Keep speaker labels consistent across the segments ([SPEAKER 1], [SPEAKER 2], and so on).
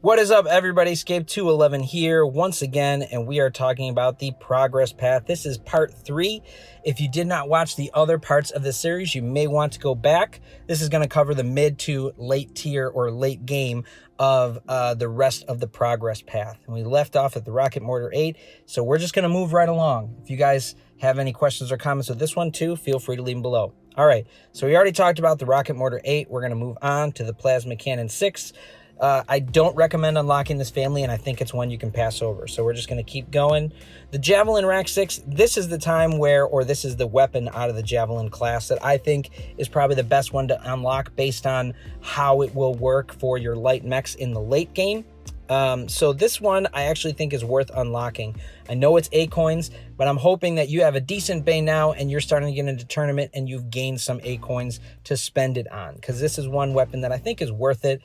[SPEAKER 1] What is up, everybody? Scape211 here once again, and we are talking about the progress path. This is part 3. If you did not watch the other parts of this series, you may want to go back. This is going to cover the mid to late tier or late game of the rest of the progress path. And we left off at the Rocket Mortar 8, so we're just going to move right along. If you guys have any questions or comments with this one too, feel free to leave them below. All right, so we already talked about the Rocket Mortar 8. We're going to move on to the Plasma Cannon 6. I don't recommend unlocking this family, and I think it's one you can pass over. So we're just going to keep going. The Javelin Rack 6, this is the time where, or this is the weapon out of the Javelin class that I think is probably the best one to unlock based on how it will work for your light mechs in the late game. So this one I actually think is worth unlocking. I know it's A coins, but I'm hoping that you have a decent bay now and you're starting to get into tournament and you've gained some A coins to spend it on, because this is one weapon that I think is worth it.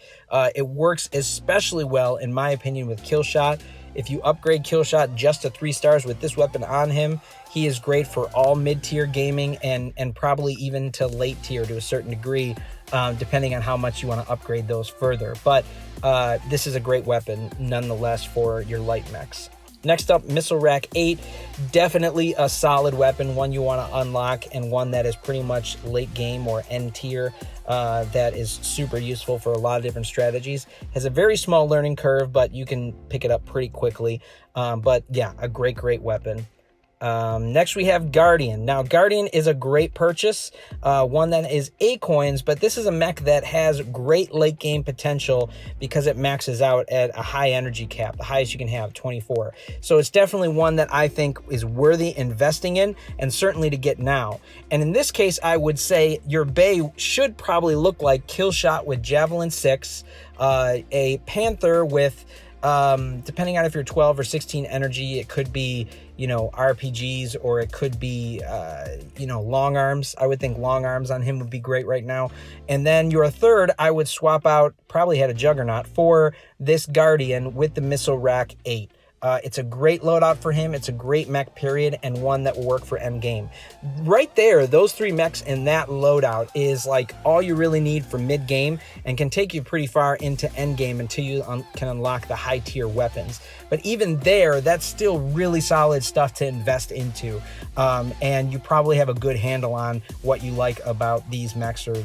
[SPEAKER 1] It works especially well, in my opinion, with Killshot. If you upgrade Killshot just to 3 stars with this weapon on him, he is great for all mid-tier gaming and probably even to late tier to a certain degree, depending on how much you want to upgrade those further. But this is a great weapon nonetheless for your light mechs. Next up, Missile Rack 8, definitely a solid weapon, one you want to unlock, and one that is pretty much late game or end tier, that is super useful for a lot of different strategies. Has a very small learning curve, but you can pick it up pretty quickly. But yeah, a great weapon. Next we have Guardian. Now Guardian is a great purchase, one that is A coins, but this is a mech that has great late game potential because it maxes out at a high energy cap, the highest you can have, 24. So it's definitely one that I think is worthy investing in, and certainly to get now. And in this case, I would say your bay should probably look like Killshot with Javelin 6, a Panther with depending on if you're 12 or 16 energy, it could be, you know, RPGs, or it could be, you know, long arms. I would think long arms on him would be great right now. And then your third, I would swap out, probably had a Juggernaut for this Guardian with the Missile Rack 8. It's a great loadout for him. It's a great mech period, and one that will work for end game. Right there, those 3 mechs in that loadout is like all you really need for mid game, and can take you pretty far into end game until you can unlock the high tier weapons. But even there, that's still really solid stuff to invest into. And you probably have a good handle on what you like about these mechs or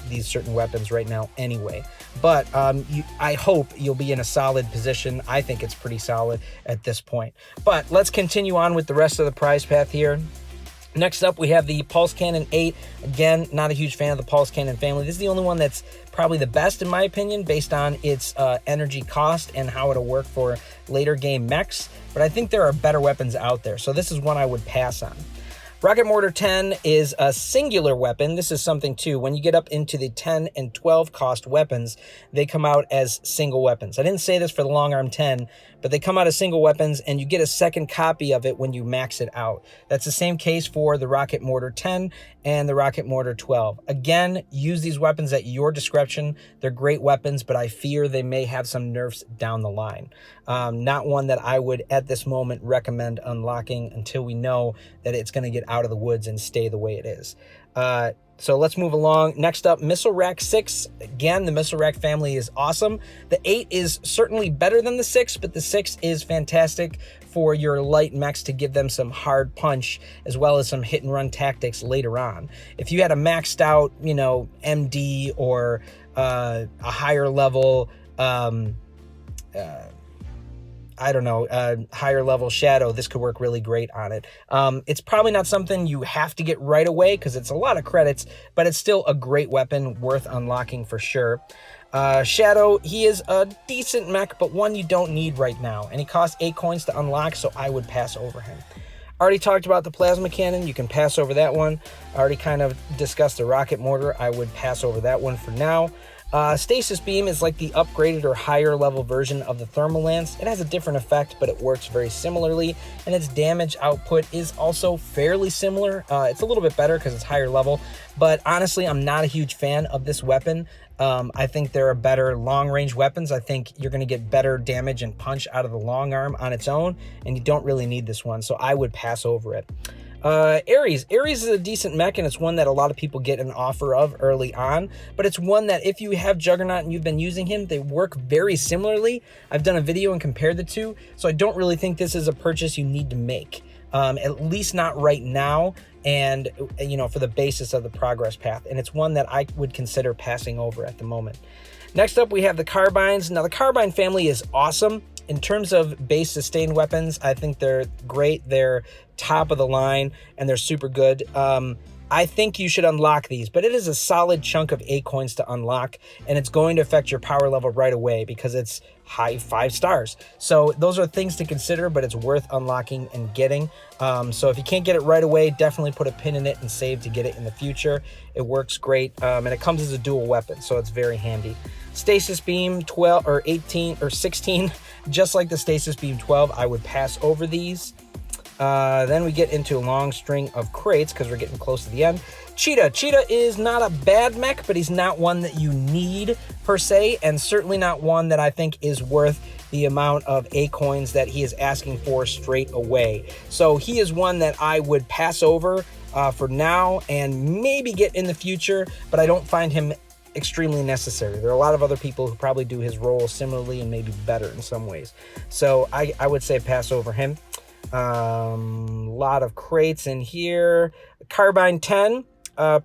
[SPEAKER 1] these certain weapons right now anyway. But I hope you'll be in a solid position. I think it's pretty solid at this point. But let's continue on with the rest of the prize path here. Next up, we have the Pulse Cannon 8. Again, not a huge fan of the Pulse Cannon family. This is the only one that's probably the best in my opinion based on its energy cost and how it'll work for later game mechs. But I think there are better weapons out there, so this is one I would pass on. Rocket Mortar 10 is a singular weapon. This is something too. When you get up into the 10 and 12 cost weapons, they come out as single weapons. I didn't say this for the Long Arm 10, but they come out as single weapons, and you get a second copy of it when you max it out. That's the same case for the Rocket Mortar 10 and the Rocket Mortar 12. Again, use these weapons at your discretion. They're great weapons, but I fear they may have some nerfs down the line. Not one that I would at this moment recommend unlocking until we know that it's going to get out of the woods and stay the way it is. So let's move along. Next up, Missile Rack 6. Again, the Missile Rack family is awesome. The 8 is certainly better than the 6, but the 6 is fantastic for your light mechs to give them some hard punch, as well as some hit and run tactics later on. If you had a maxed out, you know, MD or a higher level, I don't know, higher level Shadow, this could work really great on it. It's probably not something you have to get right away because it's a lot of credits, but it's still a great weapon worth unlocking for sure. Shadow, he is a decent mech, but one you don't need right now, and he costs 8 coins to unlock, so I would pass over him. Already talked about the Plasma Cannon. You can pass over that one. Already kind of discussed the Rocket Mortar. I would pass over that one for now. Stasis Beam is like the upgraded or higher level version of the Thermal Lance. It has a different effect, but it works very similarly, and its damage output is also fairly similar. It's a little bit better because it's higher level, but honestly, I'm not a huge fan of this weapon. I think there are better long-range weapons. I think you're going to get better damage and punch out of the long arm on its own, and you don't really need this one, so I would pass over it. Ares. Ares is a decent mech, and it's one that a lot of people get an offer of early on, but it's one that if you have Juggernaut and you've been using him, they work very similarly. I've done a video and compared the two, so I don't really think this is a purchase you need to make, at least not right now, and you know, for the basis of the progress path, and it's one that I would consider passing over at the moment. Next up, we have the Carbines. Now, the Carbine family is awesome. In terms of base sustained weapons, I think they're great. They're top of the line, and they're super good. I think you should unlock these, but it is a solid chunk of A coins to unlock, and it's going to affect your power level right away because it's high 5 stars. So those are things to consider, but it's worth unlocking and getting. So if you can't get it right away, definitely put a pin in it and save to get it in the future. It works great, and it comes as a dual weapon, so it's very handy. Stasis Beam 12 or 18 or 16, just like the Stasis Beam 12, I would pass over these. Then we get into a long string of crates because we're getting close to the end. Cheetah. Cheetah is not a bad mech, but he's not one that you need per se, and certainly not one that I think is worth the amount of A coins that he is asking for straight away. So he is one that I would pass over for now and maybe get in the future, but I don't find him extremely necessary. There are a lot of other people who probably do his role similarly and maybe better in some ways. So I would say pass over him. Lot of crates in here. Carbine 10,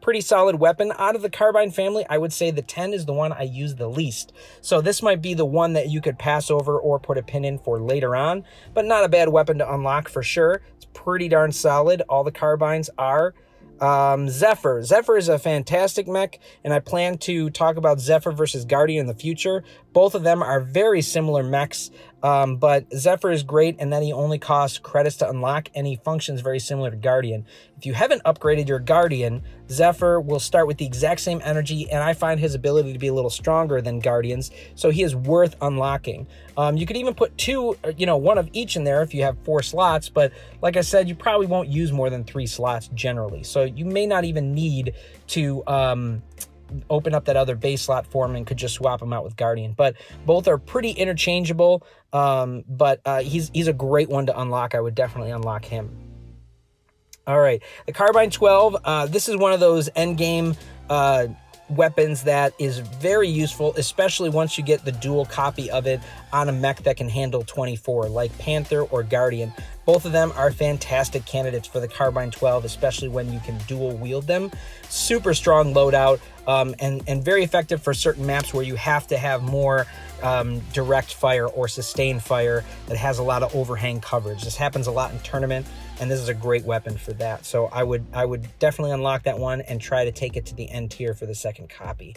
[SPEAKER 1] pretty solid weapon. Out of the Carbine family, I would say the 10 is the one I use the least. So this might be the one that you could pass over or put a pin in for later on, but not a bad weapon to unlock for sure. It's pretty darn solid. All the Carbines are. Zephyr. Zephyr is a fantastic mech, and I plan to talk about Zephyr versus Guardian in the future. Both of them are very similar mechs, but Zephyr is great, and then he only costs credits to unlock, and he functions very similar to Guardian. If you haven't upgraded your Guardian, Zephyr will start with the exact same energy, and I find his ability to be a little stronger than Guardian's, so he is worth unlocking. You could even put two, one of each in there if you have 4 slots, but like I said, you probably won't use more than 3 slots generally, so you may not even need to open up that other base slot for him and could just swap him out with Guardian. But both are pretty interchangeable, but he's a great one to unlock. I would definitely unlock him. All right, the Carbine 12, this is one of those endgame weapons that is very useful, especially once you get the dual copy of it on a mech that can handle 24, like Panther or Guardian. Both of them are fantastic candidates for the Carbine 12, especially when you can dual wield them. Super strong loadout, and very effective for certain maps where you have to have more direct fire or sustained fire that has a lot of overhang coverage. This happens a lot in tournament, and this is a great weapon for that. So I would definitely unlock that one and try to take it to the end tier for the second copy.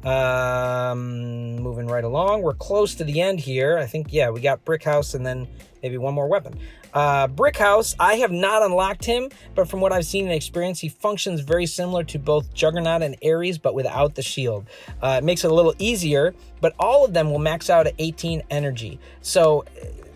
[SPEAKER 1] Moving right along, we're close to the end here. I think, yeah, we got Brickhouse and then maybe one more weapon. Brickhouse, I have not unlocked him, but from what I've seen and experienced, he functions very similar to both Juggernaut and Ares, but without the shield. It makes it a little easier, but all of them will max out at 18 energy. So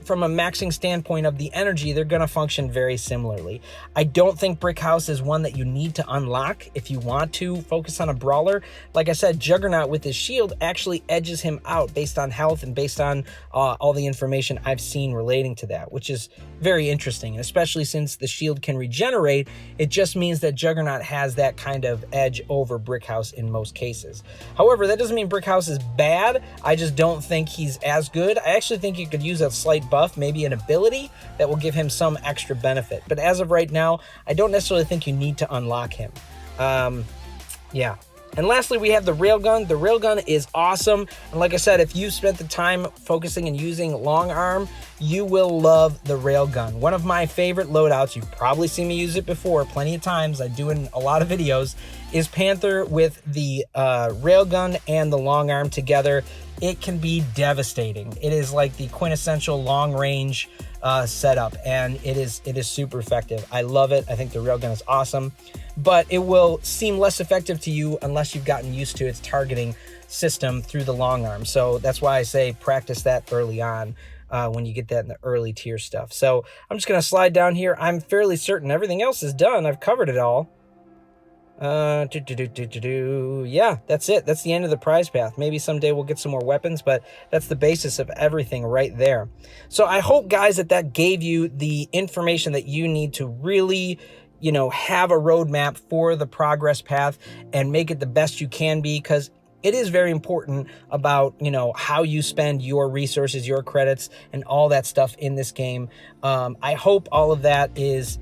[SPEAKER 1] from a maxing standpoint of the energy, they're going to function very similarly. I don't think Brickhouse is one that you need to unlock if you want to focus on a brawler. Like I said, Juggernaut with his shield actually edges him out based on health and based on all the information I've seen relating to that, which is very interesting. And especially since the shield can regenerate, it just means that Juggernaut has that kind of edge over Brickhouse in most cases. However, that doesn't mean Brickhouse is bad. I just don't think he's as good. I actually think you could use a slight buff, maybe an ability that will give him some extra benefit. But as of right now, I don't necessarily think you need to unlock him. Yeah. And lastly, we have the Railgun. The Railgun is awesome. And like I said, if you've spent the time focusing and using long arm, you will love the Railgun. One of my favorite loadouts, you've probably seen me use it before plenty of times, I do in a lot of videos, is Panther with the Railgun and the long arm together. It can be devastating. It is like the quintessential long range setup, and it is super effective. I love it. I think the Railgun is awesome, but it will seem less effective to you unless you've gotten used to its targeting system through the long arm. So that's why I say practice that early on when you get that in the early tier stuff. So I'm just going to slide down here. I'm fairly certain everything else is done. I've covered it all. Yeah, that's it. That's the end of the prize path. Maybe someday we'll get some more weapons, but that's the basis of everything right there. So I hope, guys, that gave you the information that you need to really, you know, have a roadmap for the progress path and make it the best you can be, because it is very important about, you know, how you spend your resources, your credits, and all that stuff in this game. I hope all of that is,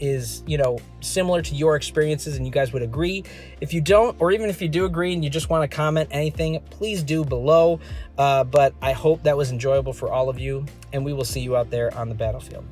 [SPEAKER 1] you know, similar to your experiences and you guys would agree. If you don't, or even if you do agree and you just want to comment anything, please do below. But I hope that was enjoyable for all of you, and we will see you out there on the battlefield.